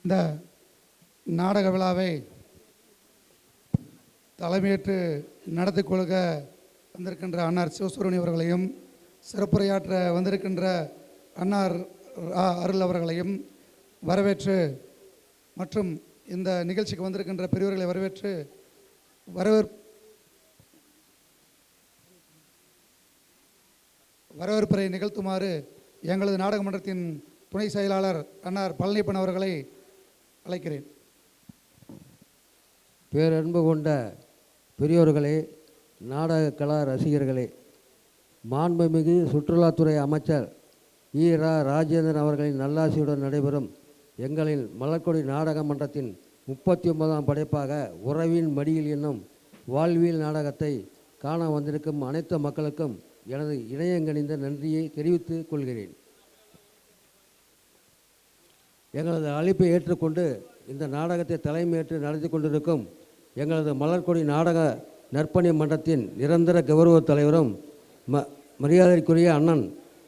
இந்த நாடக விழாவை தலைமையேற்று நடத்தி கொள்க வந்திருக்கின்ற அன்னார் சிவசுப்ரமணியம் அவர்களையும், சிறப்புரையாற்ற வந்திருக்கின்ற அன்னார் அருள் அவர்களையும் வரவேற்று, மற்றும் இந்த நிகழ்ச்சிக்கு வந்திருக்கின்ற பெரியவர்களை வரவேற்று வரவேற்புரை நிகழ்த்துமாறு எங்களது நாடக மன்றத்தின் துணை செயலாளர் அன்னார் பழனிப்பன் அவர்களை அழைக்கிறேன். பேரன்பு கொண்ட பெரியோர்களே, நாடக கலா ரசிகர்களே, மாண்புமிகு சுற்றுலாத்துறை அமைச்சர் ஈரா ராஜேந்திரன் அவர்களின் நல்லாசியுடன் நடைபெறும் எங்களின் மலர்கொடி நாடக மன்றத்தின் 39ஆம் படைப்பாக உறவின் மடியில் என்னும் வாழ்வியல் நாடகத்தை காண வந்திருக்கும் அனைத்து மக்களுக்கும் எனது இணையங்கணிந்த நன்றியை தெரிவித்துக் கொள்கிறேன். எங்களது அழைப்பை ஏற்றுக்கொண்டு இந்த நாடகத்தை தலைமையேற்று நடத்தி கொண்டிருக்கும் எங்களது மலர்கொடி நாடக நற்பணி மன்றத்தின் நிரந்தர கௌரவ தலைவரும் மரியாதைக்குரிய அண்ணன்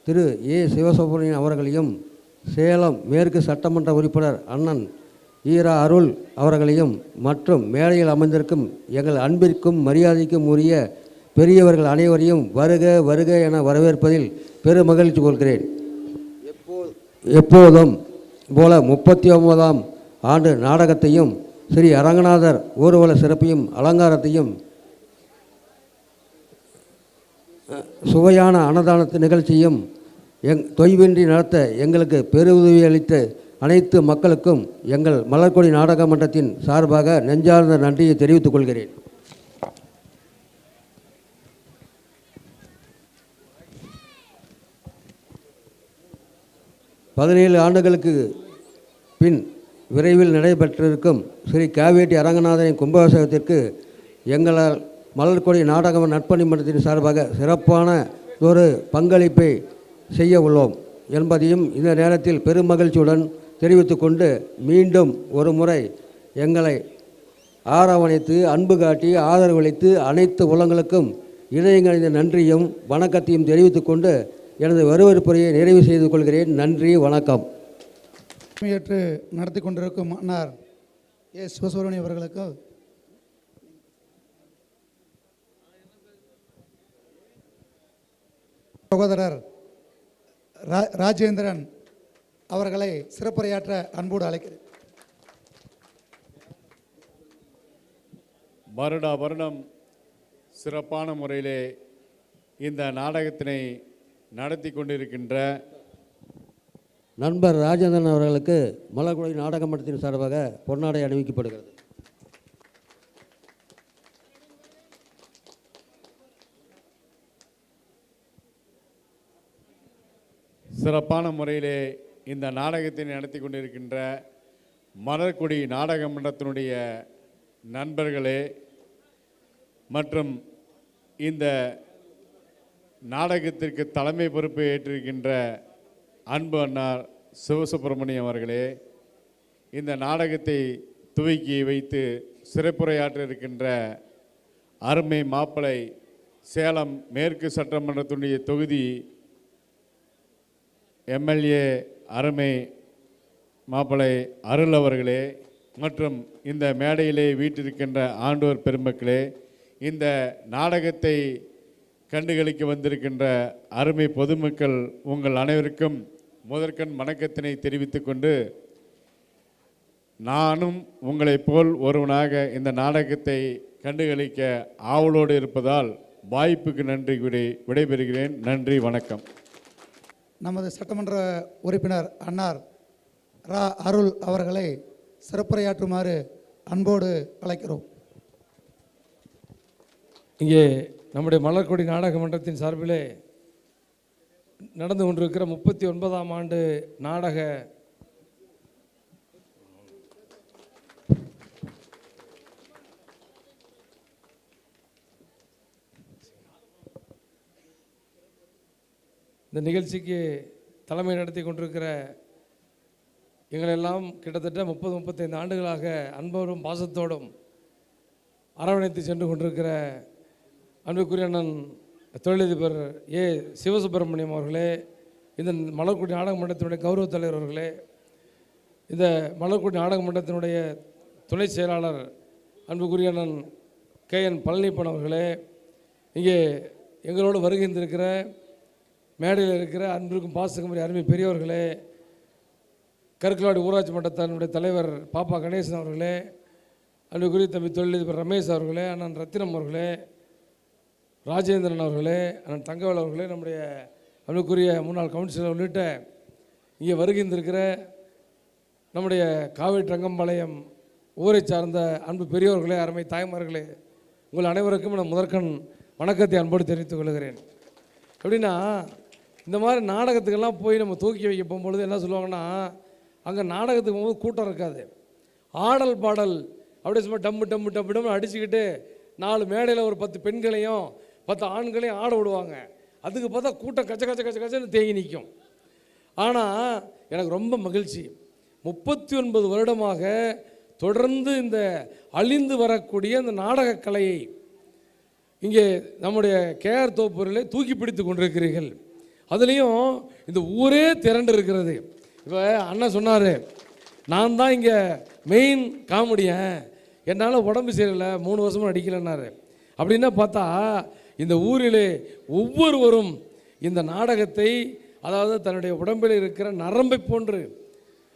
திரு ஏ சிவசுப்ரமணியன் அவர்களையும், சேலம் மேற்கு சட்டமன்ற உறுப்பினர் அண்ணன் ஈரா அருள் அவர்களையும், மற்றும் மேடையில் அமைந்திருக்கும் எங்கள் அன்பிற்கும் மரியாதைக்கும் உரிய பெரியவர்கள் அனைவரையும் வருக வருக என வரவேற்பதில் பெரும் மகிழ்ச்சி கொள்கிறேன். எப்போதும் போல 39ஆம் ஆண்டு நாடகத்தையும் ஸ்ரீ அரங்கநாதர் ஊர்வல சிறப்பையும் அலங்காரத்தையும் சுவையான அன்னதான நிகழ்ச்சியும் தொய்வின்றி நடத்த எங்களுக்கு பெருவுதவி அளித்த அனைத்து மக்களுக்கும் எங்கள் மலர்கொடி நாடக மன்றத்தின் சார்பாக நெஞ்சார்ந்த நன்றியை தெரிவித்துக் கொள்கிறேன். பதினேழு ஆண்டுகளுக்கு பின் விரைவில் நடைபெற்றிருக்கும் ஸ்ரீ காவேட்டி அரங்கநாதனின் கும்பாபிஷேகத்திற்கு எங்களால் மலர்கொடி நாடக நற்பணி மன்றத்தின் சார்பாக சிறப்பான ஒரு பங்களிப்பை செய்ய உள்ளோம் என்பதையும் இந்த நேரத்தில் பெருமகிழ்ச்சியுடன் தெரிவித்து கொண்டு, மீண்டும் ஒரு முறை எங்களை ஆரவணைத்து அன்பு காட்டி ஆதரவளித்து அனைத்து உலகங்களுக்கும் இணையங்களின் நன்றியும் வணக்கத்தையும் தெரிவித்து கொண்டு எனது வரவேற்புரையை நிறைவு செய்து கொள்கிறேன். நன்றி, வணக்கம். ஏற்று நடத்தி கொண்டிருக்கும் அன்னார் ஏ சிவசுப்ரமணியம் அவர்களுக்கு சகோதரர் ராஜேந்திரன் அவர்களை சிறப்புரையாற்ற அன்போடு அழைக்கிறேன். வருடம் சிறப்பான முறையிலே இந்த நாடகத்தினை நடத்தி கொண்டிருக்கின்ற நண்பர் ராஜேந்திரன் அவர்களுக்கு மலர்கொடி நாடக மன்றத்தின் சார்பாக பொன்னாடை அணிவிக்கப்படுகிறது. சிறப்பான முறையிலே இந்த நாடகத்தை நடத்தி கொண்டிருக்கின்ற மலர்கொடி நாடக மன்றத்தினுடைய நண்பர்களே, மற்றும் இந்த நாடகத்திற்கு தலைமை பொறுப்பை ஏற்றிருக்கின்ற அன்பு அண்ணார் சிவசுப்ரமணியம் அவர்களே, இந்த நாடகத்தை துவக்கி வைத்து சிறப்புரையாற்ற இருக்கின்ற அருமை மாப்பிளை சேலம் மேற்கு சட்டமன்றத்தினுடைய தொகுதி எம்எல்ஏ அருமை மாப்பிளை அருள் அவர்களே, மற்றும் இந்த மேடையிலே வீட்டிருக்கின்ற ஆண்டோர் பெருமக்களே, இந்த நாடகத்தை கண்டுகளிக்க வந்திருக்கின்ற அருமை பொதுமக்கள் உங்கள் அனைவருக்கும் முதற்கண் வணக்கத்தினை தெரிவித்துக் கொண்டு, நானும் உங்களைப் போல் ஒருவனாக இந்த நாடகத்தை கண்டுகளிக்க ஆவலோடு இருப்பதால் வாய்ப்புக்கு நன்றி கூறி விடைபெறுகிறேன். நன்றி, வணக்கம். நமது சட்டமன்ற உறுப்பினர் அன்னார் ரா அருள் அவர்களை சிறப்புரையாற்றுமாறு அன்போடு அழைக்கிறோம். இங்கே நம்முடைய மலர்கொடி நாடக மன்றத்தின் சார்பிலே நடந்து கொண்டிருக்கிற 39ஆம் ஆண்டு நாடக இந்த நிகழ்ச்சிக்கு தலைமை நடத்தி கொண்டிருக்கிற எங்களெல்லாம் கிட்டத்தட்ட 30-35 ஆண்டுகளாக அன்போடும் பாசத்தோடும் அரவணைத்து சென்று கொண்டிருக்கிற அன்புக்குரிய அண்ணன் தொழிலதிபர் ஏ சிவசுப்ரமணியம் அவர்களே, இந்த மலர்கொடி நாடக மன்றத்தினுடைய கௌரவ தலைவர் அவர்களே, இந்த மலர்கொடி நாடக மன்றத்தினுடைய துணை செயலாளர் அன்புக்குரிய அண்ணன் KN பழனியப்பன் அவர்களே, இங்கே எங்களோடு வருகின்றிருக்கிற மேடையில் இருக்கிற அன்பிற்கும் பாசகமுறை அருமை பெரியவர்களே, கருக்கலாடி ஊராட்சி மன்றத்தினுடைய தலைவர் பாப்பா கணேசன் அவர்களே, அன்புக்குரிய தம்பி தொழிலதிபர் ரமேஷ் அவர்களே, அண்ணன் ரத்தினம் அவர்களே, ராஜேந்திரன் அவர்களே, அண்ணன் தங்கவேல் அவர்களே, நம்முடைய அன்புக்குரிய முன்னாள் கவுன்சிலர் உள்ளிட்ட இங்கே வருகின்றிருக்கிற நம்முடைய காவேரி ரங்கம்பாளையம் ஊரை சார்ந்த அன்பு பெரியோர்களே, அருமை தாய்மார்களே, உங்கள் அனைவருக்கும் நான் முதற்கண் வணக்கத்தை அன்போடு தெரிவித்துக் கொள்கிறேன். எப்படின்னா, இந்த மாதிரி நாடகத்துக்கெல்லாம் போய் நம்ம தூக்கி வைக்க போகும்பொழுது என்ன சொல்லுவாங்கன்னா, அங்கே நாடகத்துக்கு போகும்போது கூட்டம் இருக்காது, ஆடல் பாடல் அப்படியே சும்மா டம்மு டம்மு டம்மு டம்மு அடிச்சுக்கிட்டு 4 மேடையில் ஒரு 10 பெண்களையும் 10 ஆண்களையும் ஆட விடுவாங்க. அதுக்கு பார்த்தா கூட்டம் கச்ச கச்ச கச்ச கச்சன்னு தேங்கி நிற்கும். ஆனால் எனக்கு ரொம்ப மகிழ்ச்சி, 39 வருடமாக தொடர்ந்து இந்த அழிந்து வரக்கூடிய இந்த நாடகக் கலையை இங்கே நம்முடைய KR தோப்பூரில் தூக்கி பிடித்து கொண்டிருக்கிறீர்கள். அதுலேயும் இந்த ஊரே திரண்டு இருக்கிறது. இப்போ அண்ணன் சொன்னார், நான் தான் இங்கே மெயின் காமெடியன், என்னால் உடம்பு சரியில்லை 3 வருஷமும் நடிக்கலைன்னாரு. அப்படின்னா பார்த்தா இந்த ஊரிலே ஒவ்வொருவரும் இந்த நாடகத்தை, அதாவது தன்னுடைய உடம்பில் இருக்கிற நரம்பை போன்று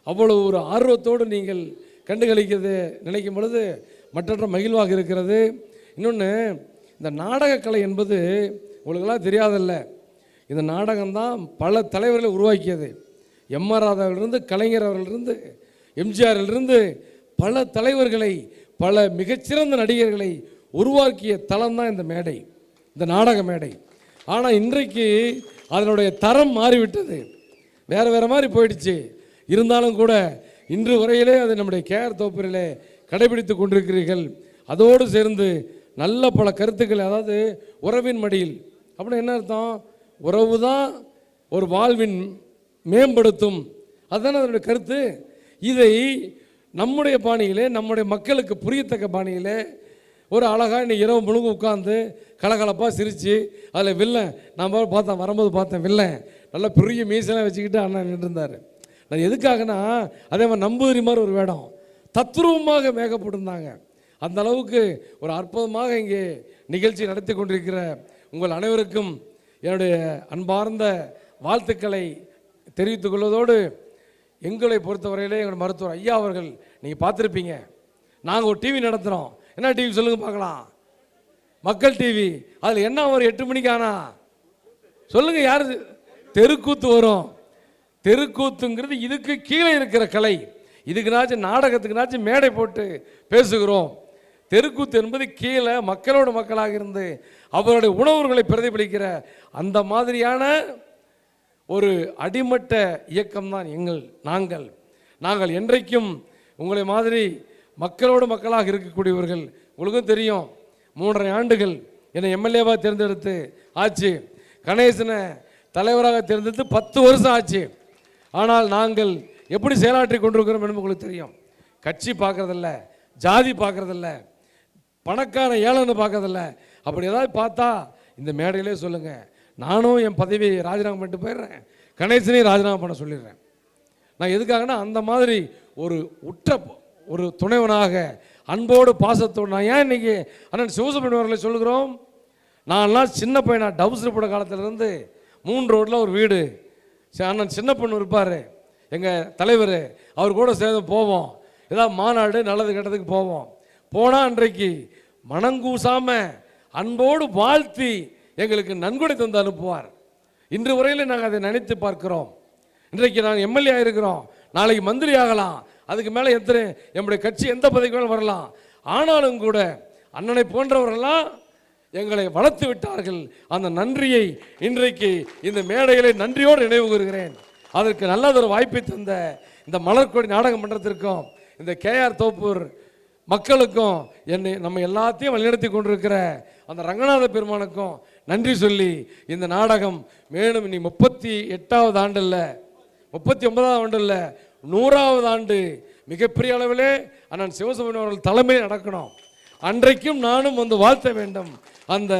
அவ்வளவு ஒரு ஆர்வத்தோடு நீங்கள் கண்டுகளிக்கிறது நினைக்கும் பொழுது மற்றற்ற மகிழ்வாக இருக்கிறது. இன்னொன்று, இந்த நாடகக்கலை என்பது உங்களுக்கெல்லாம் தெரியாதல்ல, இந்த நாடகம்தான் பல தலைவர்களை உருவாக்கியது. MR ராதாவிலிருந்து, கலைஞர் அவர்களிருந்து, MGRலிருந்து பல தலைவர்களை, பல மிகச்சிறந்த நடிகர்களை உருவாக்கிய தளம் தான் இந்த மேடை, இந்த நாடக மேடை. ஆனால் இன்றைக்கு அதனுடைய தரம் மாறிவிட்டது, வேறு வேறு மாதிரி போயிடுச்சு. இருந்தாலும் கூட இன்று வரையிலே அது நம்முடைய KR தோப்பூரிலே கடைபிடித்து கொண்டிருக்கிறீர்கள். அதோடு சேர்ந்து நல்ல பல கருத்துக்கள், அதாவது உறவின் மடியில் அப்படின்னா என்ன அர்த்தம்? உறவு தான் ஒரு வாழ்வின் மேம்படுத்தும், அதுதானே அதனுடைய கருத்து. இதை நம்முடைய பாணியிலே, நம்முடைய மக்களுக்கு புரியத்தக்க பாணியிலே ஒரு அழகாக இன்னைக்கு இரவு முழுக்க உட்காந்து கலகலப்பாக சிரித்து, அதில் வில்லன் நான் பார்த்தேன், வரும்போது பார்த்தேன், வில்லன் நல்லா பெரிய மீசெல்லாம் வச்சுக்கிட்டு அண்ணன் நின்றுருந்தார். நான் எதுக்காகனா, அதே மாதிரி நம்பூதிரி மாதிரி ஒரு வேடம் தத்ரூபமாக மேக்கப்பட்டிருந்தாங்க. அந்த அளவுக்கு ஒரு அற்புதமாக இங்கே நிகழ்ச்சி நடத்தி கொண்டிருக்கிற உங்கள் அனைவருக்கும் என்னுடைய அன்பார்ந்த வாழ்த்துக்களை தெரிவித்துக் கொள்வதோடு, எங்களை பொறுத்தவரையிலே எங்கள் மருத்துவர் ஐயா அவர்கள், நீங்கள் பார்த்துருப்பீங்க, நாங்கள் ஒரு டிவி நடத்துகிறோம். என்ன டிவி சொல்லுங்கள் பார்க்கலாம்? மக்கள் டிவி. அதில் என்ன ஒரு 8 மணிக்கு ஆனா சொல்லுங்கள், யார்? தெருக்கூத்து வரும். தெருக்கூத்துங்கிறது இதுக்கு கீழே இருக்கிற கலை. இதுக்குனாச்சும் நாடகத்துக்குனாச்சும் மேடை போட்டு பேசுகிறோம். தெருக்கூத்து என்பது கீழே மக்களோட மக்களாக இருந்து அவருடைய உணர்வுகளை பிரதிபலிக்கிற அந்த மாதிரியான ஒரு அடிமட்ட இயக்கம்தான் நாங்கள் என்றைக்கும் உங்களை மாதிரி மக்களோடு மக்களாக இருக்கக்கூடியவர்கள். உங்களுக்கும் தெரியும், 3.5 ஆண்டுகள் என்னை MLA-வாக தேர்ந்தெடுத்து ஆச்சு, கணேசனை தலைவராக தேர்ந்தெடுத்து 10 வருஷம் ஆச்சு. ஆனால் நாங்கள் எப்படி செயலாற்றி கொண்டிருக்கிறோம் என்று உங்களுக்கு தெரியும். கட்சி பார்க்குறதில்ல, ஜாதி பார்க்குறதில்ல, பணக்கார ஏழைன்னு பார்க்குறதில்ல. அப்படி ஏதாவது பார்த்தா இந்த மேடையிலே சொல்லுங்கள், நானும் என் பதவியை ராஜினாமா பண்ணிட்டு போயிடுறேன், கணேசனையும் ராஜினாமா பண்ண சொல்லிடுறேன். நான் எதுக்காகனா, அந்த மாதிரி ஒரு ஒரு துணைவனாக அன்போடு பாசத்தோடு நான் ஏன் இன்னைக்கு அண்ணன் சிவசுப்ரமணியம் அவர்களை சொல்லுகிறோம். நான்லாம் சின்ன பையனா டவுசர் போட காலத்திலேருந்து 3 ரோட்டில் ஒரு வீடு, அண்ணன் சின்ன பொண்ணு இருப்பார், எங்கள் தலைவர், அவர் கூட சேர்ந்து போவோம், ஏதாவது மாநாடு நல்லது கெட்டதுக்கு போவோம். போனால் அன்றைக்கு மனங்கூசாமல் அன்போடு வாழ்த்தி எங்களுக்கு நன்கொடை தந்து அனுப்புவார். இன்று வரையில் நாங்கள் அதை நினைத்து பார்க்கிறோம். இன்றைக்கு நாங்கள் MLA ஆகிருக்கிறோம், நாளைக்கு மந்திரி ஆகலாம், அதுக்கு மேலே எத்தனை நம்முடைய கட்சி எந்த பதவிக்கு மேலே வரலாம். ஆனாலும் கூட அண்ணனை போன்றவர்கள்லாம் எங்களை வளர்த்து விட்டார்கள். அந்த நன்றியை இன்றைக்கு இந்த மேடைகளை நன்றியோடு நினைவு கூறுகிறேன். அதற்கு நல்லதொரு வாய்ப்பை தந்த இந்த மலர்கொடி நாடக மன்றத்திற்கும், இந்த KR தோப்பூர் மக்களுக்கும், நம்ம எல்லாத்தையும் வழிநடத்தி கொண்டிருக்கிற அந்த ரங்கநாத பெருமானுக்கும் நன்றி சொல்லி, இந்த நாடகம் மேலும் இனி 38வது ஆண்டு இல்லை, 39வது ஆண்டு இல்லை, 100வது ஆண்டு மிகப்பெரிய அளவிலே அண்ணன் சிவசுப்ரமணியம் அவர்கள் தலைமையில் நடக்கணும். அன்றைக்கும் நானும் வந்து வாழ்த்த வேண்டும். அந்த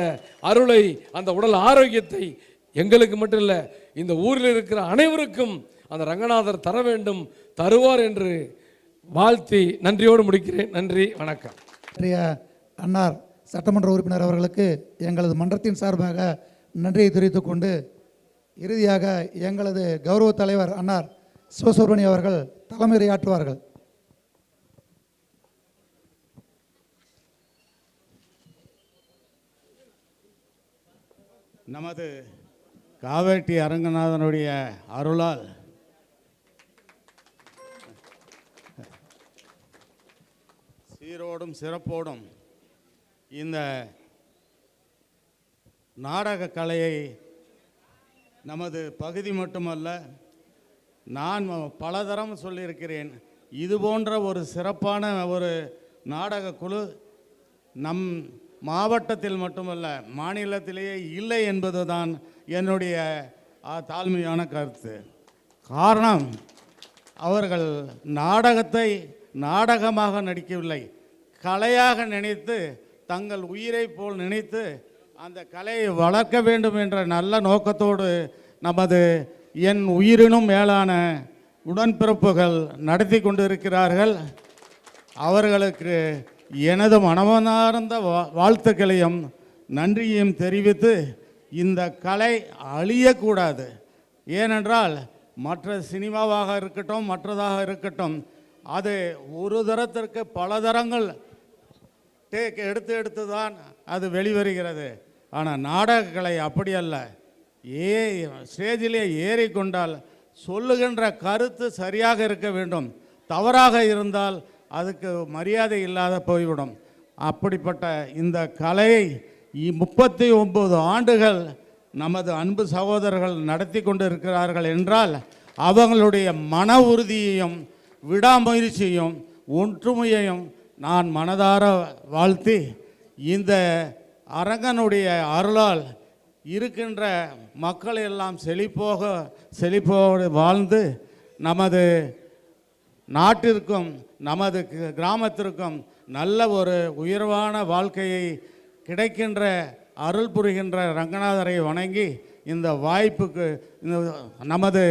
அருளை, அந்த உடல் ஆரோக்கியத்தை எங்களுக்கு மட்டும் இல்லை, இந்த ஊரில் இருக்கிற அனைவருக்கும் அந்த ரங்கநாதர் தர வேண்டும், தருவார் என்று வாழ்த்தி நன்றியோடு முடிக்கிறேன். நன்றி, வணக்கம். இன்றைய அன்னார் சட்டமன்ற உறுப்பினர் அவர்களுக்கு எங்களது மன்றத்தின் சார்பாக நன்றியை தெரிவித்துக் கொண்டு இறுதியாக எங்களது கௌரவ தலைவர் அன்னார் சிவசுப்ரமணியம் அவர்கள் தலைமையுரையாற்றுவார்கள். நமது காவேட்டி அரங்கநாதனுடைய அருளால் சீரோடும் சிறப்போடும் இந்த நாடக கலையை நமது பகுதி மட்டுமல்ல, நான் பலதரம் சொல்லியிருக்கிறேன், இது போன்ற ஒரு சிறப்பான ஒரு நாடக குழு நம் மாவட்டத்தில் மட்டுமல்ல மாநிலத்திலேயே இல்லை என்பதுதான் என்னுடைய தாழ்மையான கருத்து. காரணம், அவர்கள் நாடகத்தை நாடகமாக நடிக்கவில்லை, கலையாக நினைத்து தங்கள் உயிரை போல் நினைத்து அந்த கலையை வளர்க்க வேண்டும் என்ற நல்ல நோக்கத்தோடு நமது என் உயிரினும் மேலான உடன்பிறப்புகள் நடத்தி கொண்டிருக்கிறார்கள். அவர்களுக்கு எனது மனமார்ந்த வாழ்த்துக்களையும் நன்றியையும் தெரிவித்து, இந்த கலை அழியக்கூடாது. ஏனென்றால் மற்ற சினிமாவாக இருக்கட்டும், மற்றதாக இருக்கட்டும், அது ஒரு தரத்திற்கு பல தரங்கள் டேக் எடுத்து தான் அது வெளிவருகிறது. ஆனால் நாடகக்கலை அப்படி அல்ல. ஸ்டேஜிலே ஏறிக்கொண்டால் சொல்லுகின்ற கருத்து சரியாக இருக்க வேண்டும், தவறாக இருந்தால் அதுக்கு மரியாதை இல்லாத போய்விடும். அப்படிப்பட்ட இந்த கலையை 39 ஆண்டுகள் நமது அன்பு சகோதரர்கள் நடத்தி கொண்டு இருக்கிறார்கள் என்றால், அவங்களுடைய மன உறுதியையும் விடாமுயற்சியையும் ஒற்றுமையையும் நான் மனதார வாழ்த்தி, இந்த அரங்கனுடைய அருளால் இருக்கின்ற மக்கள் எல்லாம் செழிப்போடு வாழ்ந்து நமது நாட்டிற்கும் நமது கிராமத்திற்கும் நல்ல ஒரு உயர்வான வாழ்க்கையை கிடைக்கின்ற அருள் புரிகின்ற ரங்கநாதரை வணங்கி, இந்த வாய்ப்புக்கு நமது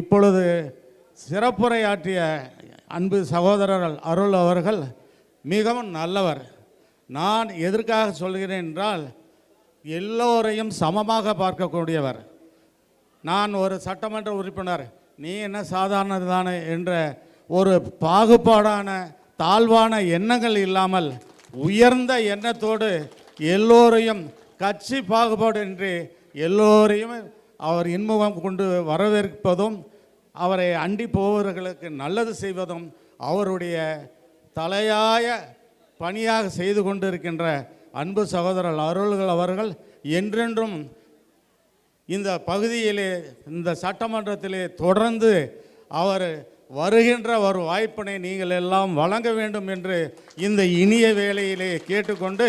இப்பொழுது சிறப்புரையாற்றிய அன்பு சகோதரர்கள் அருள் அவர்கள் மிகவும் நல்லவர். நான் எதற்காக சொல்கிறேன் என்றால், எல்லோரையும் சமமாக பார்க்கக்கூடியவர். நான் ஒரு சட்டமன்ற உறுப்பினர், நீ என்ன சாதாரணதானே என்ற ஒரு பாகுபாடான தாழ்வான எண்ணங்கள் இல்லாமல் உயர்ந்த எண்ணத்தோடு எல்லோரையும் கட்சி பாகுபாடு என்று எல்லோரையும் அவர் இன்முகம் கொண்டு வரவேற்பதும், அவரை அண்டி போவர்களுக்கு நல்லது செய்வதும் அவருடைய தலையாய பணியாக செய்து கொண்டிருக்கின்ற அன்பு சகோதரர் அருள்கள் அவர்கள் என்றென்றும் இந்த பகுதியிலே, இந்த சட்டமன்றத்திலே தொடர்ந்து அவர் வருகின்ற ஒரு வாய்ப்பினை நீங்கள் எல்லாம் வழங்க வேண்டும் என்று இந்த இனிய வேளையிலே கேட்டுக்கொண்டு,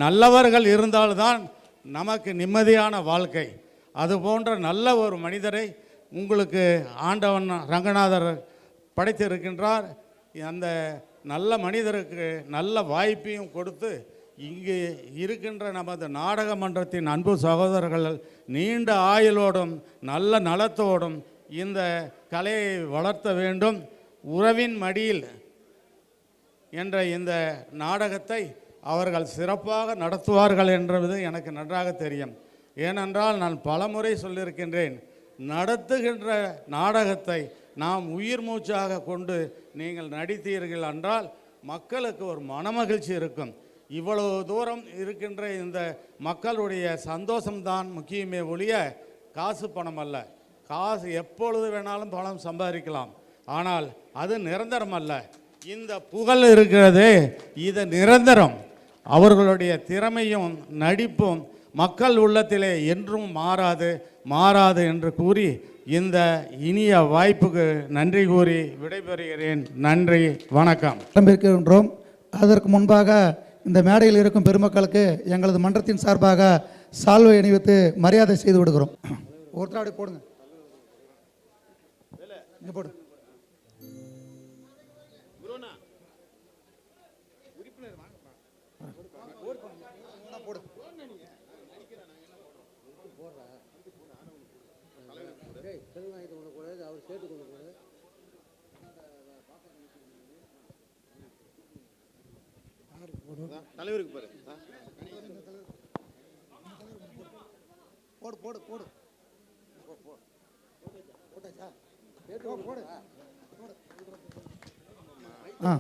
நல்லவர்கள் இருந்தால்தான் நமக்கு நிம்மதியான வாழ்க்கை. அது போன்ற நல்ல ஒரு மனிதரை உங்களுக்கு ஆண்டவன் ரங்கநாதர் படைத்திருக்கின்றார். அந்த நல்ல மனிதருக்கு நல்ல வாய்ப்பையும் கொடுத்து, இங்கு இருக்கின்ற நமது நாடக மன்றத்தின் அன்பு சகோதரர்கள் நீண்ட ஆயுளோடும் நல்ல நலத்தோடும் இந்த கலையை வளர்த்த வேண்டும். உறவின் மடியில் என்ற இந்த நாடகத்தை அவர்கள் சிறப்பாக நடத்துவார்கள் என்பது எனக்கு நன்றாக தெரியும். ஏனென்றால் நான் பலமுறை சொல்லியிருக்கின்றேன், நடத்துகின்ற நாடகத்தை நாம் உயிர் மூச்சாக கொண்டு நீங்கள் நடித்தீர்கள் என்றால் மக்களுக்கு ஒரு மனமகிழ்ச்சி இருக்கும். இவ்வளவு தூரம் இருக்கின்ற இந்த மக்களுடைய சந்தோஷம்தான் முக்கியமே ஒழிய காசு பணம் அல்ல. காசு எப்பொழுது வேணாலும் பணம் சம்பாதிக்கலாம், ஆனால் அது நிரந்தரம் அல்ல. இந்த புகழ் இருக்கிறதே, இது நிரந்தரம். அவர்களுடைய திறமையும் நடிப்பும் மக்கள் உள்ளத்திலே என்றும் மாறாது என்று கூறி, இந்த இனிய வாய்ப்புக்கு நன்றி கூறி விடைபெறுகிறேன். நன்றி, வணக்கம். ஆரம்பிக்கின்றோம். அதற்கு முன்பாக இந்த மேடையில் இருக்கும் பெருமக்களுக்கு எங்களது மன்றத்தின் சார்பாக சால்வை அணிவித்து மரியாதை செய்து விடுகிறோம். ஒருத்தராடி போடுங்க, இங்க போடு. தலைவருக்கு பாரு. போடு போடு போடு ஆ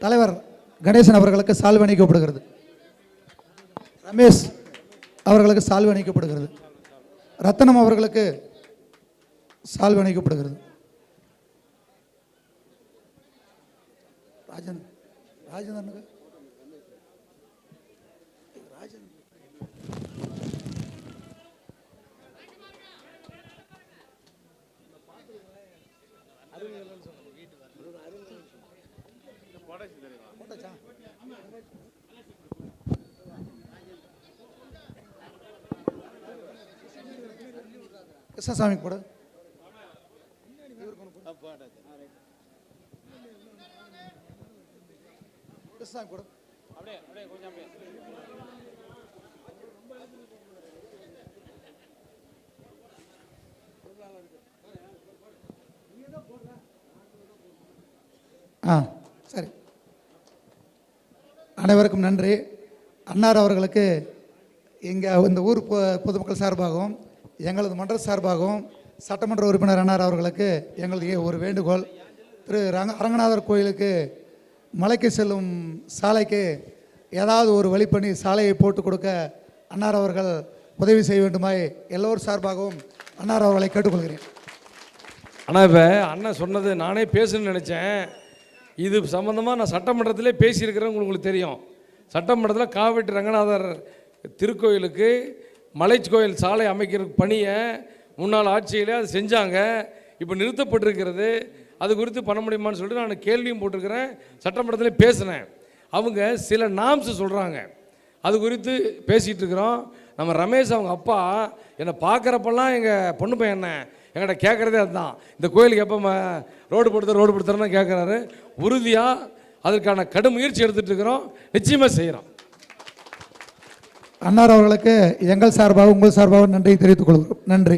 தலைவர் கணேசன் அவர்களுக்கு சால்வை அணிக்கப்படுகிறது. ரமேஷ் அவர்களுக்கு சால்வை அணிக்கப்படுகிறது. ரத்தனம் அவர்களுக்கு சால்வை அணிக்கப்படுகிறது. ராஜேந்திரனுக்கு கிருஷ்ணசாமி கூட கிருஷ்ணசாமி கூட சரி. அனைவருக்கும் நன்றி. அன்னார் அவர்களுக்கு இங்கே இந்த ஊர் பொதுமக்கள் சார்பாகவும் எங்களது மன்ற சார்பாகவும் சட்டமன்ற உறுப்பினர் அன்னார் அவர்களுக்கு எங்களது ஒரு வேண்டுகோள். திரு அரங்கநாதர் கோயிலுக்கு மலைக்கு செல்லும் சாலைக்கு ஏதாவது ஒரு வழி பண்ணி சாலையை போட்டு கொடுக்க அன்னார் அவர்கள் உதவி செய்ய வேண்டுமாய் எல்லோரும் சார்பாகவும் அன்னார் அவர்களை கேட்டுக்கொள்கிறேன். ஆனால் இப்போ அண்ணன் சொன்னது நானே பேசணும்னு நினச்சேன். இது சம்மந்தமாக நான் சட்டமன்றத்திலே பேசியிருக்கிறேன். உங்களுக்கு தெரியும், சட்டமன்றத்தில் காவேட்டி ரங்கநாதர் திருக்கோயிலுக்கு மலைக்கோயில் சாலை அமைக்கிற பணியை முன்னாள் ஆட்சியிலே அது செஞ்சாங்க. இப்போ நிறுத்தப்பட்டிருக்கிறது. அது குறித்து பண்ண முடியுமான்னு சொல்லிட்டு நான் கேள்வியும் போட்டிருக்கிறேன், சட்டமன்றத்திலே பேசினேன். அவங்க சில நாம்ஸ் சொல்கிறாங்க, அது குறித்து பேசிகிட்டு இருக்கிறோம். நம்ம ரமேஷ் அவங்க அப்பா என்னை பார்க்குறப்பெல்லாம் எங்கள் பொண்ணு பையன் என்ன என்கிட்ட கேட்குறதே அதுதான், இந்த கோயிலுக்கு எப்போ ரோடு படுத்துறேன்னு கேட்குறாரு. உறுதியாக அதற்கான கடும் முயற்சி எடுத்துகிட்டு இருக்கிறோம், நிச்சயமாக செய்கிறோம். அன்னார் அவர்களுக்கு எங்கள் சார்பாக உங்கள் சார்பாக நன்றி தெரிவித்துக் கொள்கிறோம். நன்றி.